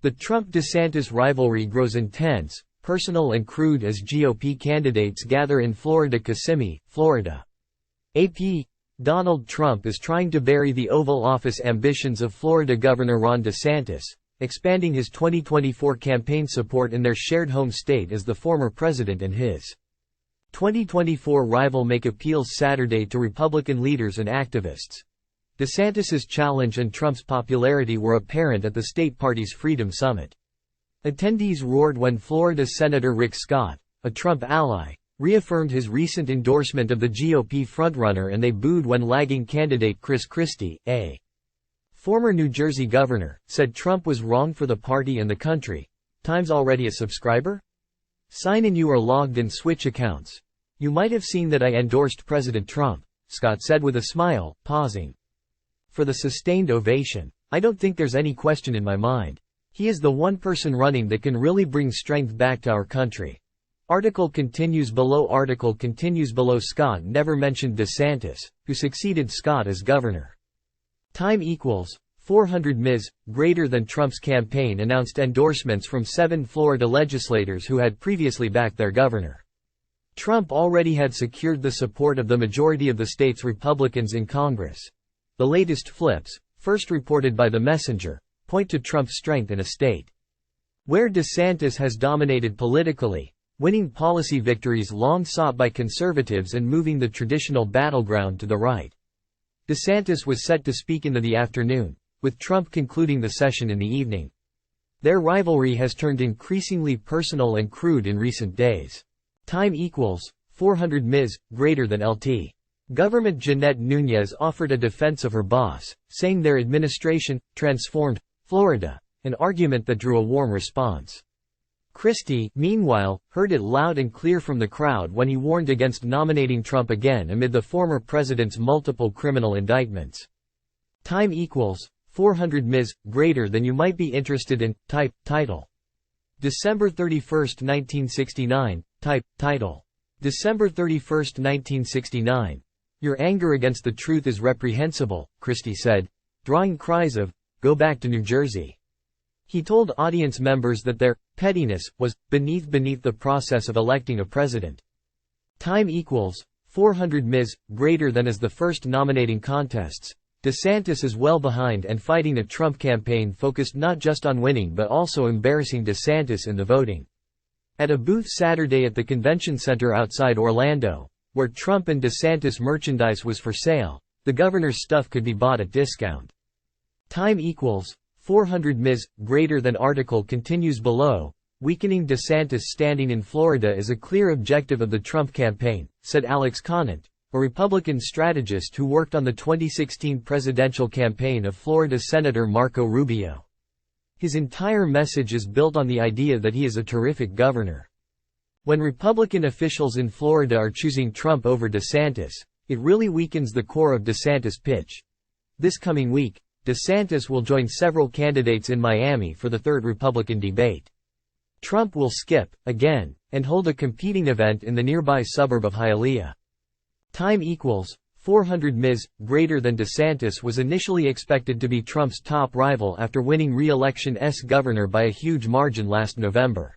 The Trump-DeSantis rivalry grows intense, personal and crude as GOP candidates gather in Florida Kissimmee, Florida. AP. Donald Trump is trying to bury the Oval Office ambitions of Florida Governor Ron DeSantis, expanding his 2024 campaign support in their shared home state as the former president and his 2024 rival make appeals Saturday to Republican leaders and activists. DeSantis's challenge and Trump's popularity were apparent at the state party's Freedom Summit. Attendees roared when Florida Senator Rick Scott, a Trump ally, reaffirmed his recent endorsement of the GOP frontrunner, and they booed when lagging candidate Chris Christie, a former New Jersey governor, said Trump was wrong for the party and the country. Times already a subscriber? Sign in, you are logged in, switch accounts. You might have seen that I endorsed President Trump, Scott said with a smile, pausing for the sustained ovation. I don't think there's any question in my mind. He is the one person running that can really bring strength back to our country. Article continues below. Scott never mentioned DeSantis, who succeeded Scott as governor. Time equals 400 Ms. Greater than Trump's campaign announced endorsements from 7 Florida legislators who had previously backed their governor. Trump already had secured the support of the majority of the state's Republicans in Congress. The latest flips, first reported by The Messenger, point to Trump's strength in a state where DeSantis has dominated politically, winning policy victories long sought by conservatives and moving the traditional battleground to the right. DeSantis was set to speak in the afternoon, with Trump concluding the session in the evening. Their rivalry has turned increasingly personal and crude in recent days. Time equals 400 Ms. Greater than LT. Government Jeanette Núñez offered a defense of her boss, saying their administration transformed Florida, an argument that drew a warm response. Christie, meanwhile, heard it loud and clear from the crowd when he warned against nominating Trump again amid the former president's multiple criminal indictments. Time equals 400 Ms. Greater than you might be interested in. Type title. December 31, 1969. Type title. December 31, 1969. Your anger against the truth is reprehensible, Christie said, drawing cries of, "Go back to New Jersey." He told audience members that their pettiness was beneath the process of electing a president. Time equals 400 Ms. Greater than as the first nominating contests. DeSantis is well behind and fighting a Trump campaign focused not just on winning but also embarrassing DeSantis in the voting. At a booth Saturday at the convention center outside Orlando, where Trump and DeSantis merchandise was for sale, the governor's stuff could be bought at discount. Time equals 400 Ms. Greater than. Article continues below. Weakening DeSantis' standing in Florida is a clear objective of the Trump campaign, said Alex Conant, a Republican strategist who worked on the 2016 presidential campaign of Florida Senator Marco Rubio. His entire message is built on the idea that he is a terrific governor. When Republican officials in Florida are choosing Trump over DeSantis, it really weakens the core of DeSantis' pitch. This coming week, DeSantis will join several candidates in Miami for the third Republican debate. Trump will skip, again, and hold a competing event in the nearby suburb of Hialeah. Time equals 400 Ms. Greater than. DeSantis was initially expected to be Trump's top rival after winning re-election as governor by a huge margin last November.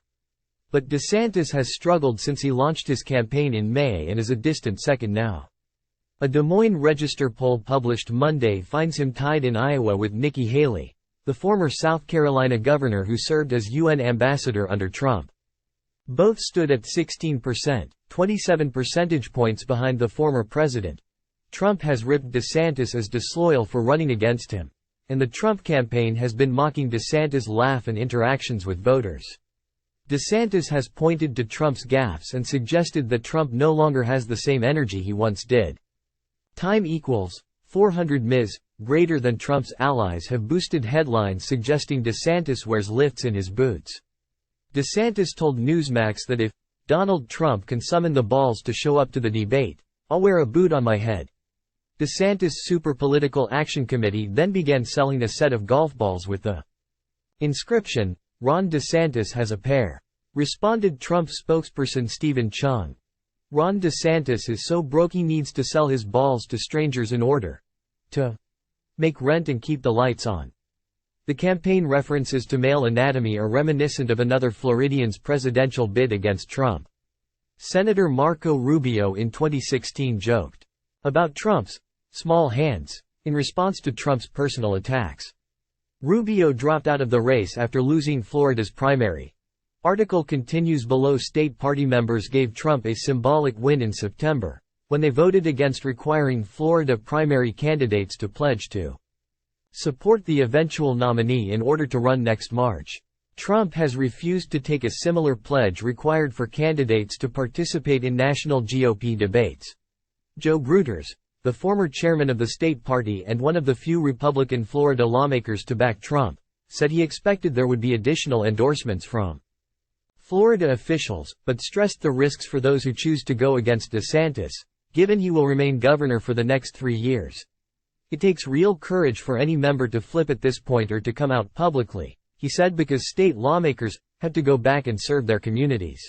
But DeSantis has struggled since he launched his campaign in May and is a distant second now. A Des Moines Register poll published Monday finds him tied in Iowa with Nikki Haley, the former South Carolina governor who served as UN ambassador under Trump. Both stood at 16%, 27 percentage points behind the former president. Trump has ripped DeSantis as disloyal for running against him, and the Trump campaign has been mocking DeSantis' laugh and interactions with voters. DeSantis has pointed to Trump's gaffes and suggested that Trump no longer has the same energy he once did. Time equals 400 Ms. Greater than. Trump's allies have boosted headlines suggesting DeSantis wears lifts in his boots. DeSantis told Newsmax that if Donald Trump can summon the balls to show up to the debate, I'll wear a boot on my head. DeSantis' Super Political Action Committee then began selling a set of golf balls with the inscription, "Ron DeSantis has a pair," responded Trump spokesperson Stephen Chung. Ron DeSantis is so broke he needs to sell his balls to strangers in order to make rent and keep the lights on. The campaign references to male anatomy are reminiscent of another Floridian's presidential bid against Trump. Senator Marco Rubio in 2016 joked about Trump's small hands in response to Trump's personal attacks. Rubio dropped out of the race after losing Florida's primary. Article continues below. State party members gave Trump a symbolic win in September, when they voted against requiring Florida primary candidates to pledge to support the eventual nominee in order to run next March. Trump has refused to take a similar pledge required for candidates to participate in national GOP debates. Joe Gruters, the former chairman of the state party and one of the few Republican Florida lawmakers to back Trump, said he expected there would be additional endorsements from Florida officials, but stressed the risks for those who choose to go against DeSantis, given he will remain governor for the next 3 years. It takes real courage for any member to flip at this point or to come out publicly, he said, because state lawmakers have to go back and serve their communities.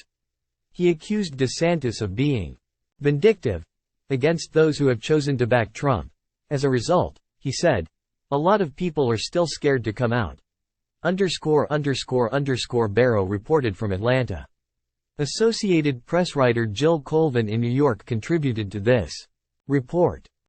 He accused DeSantis of being vindictive against those who have chosen to back Trump. As a result, he said, a lot of people are still scared to come out. Barrow reported from Atlanta. Associated Press writer Jill Colvin in New York contributed to this report.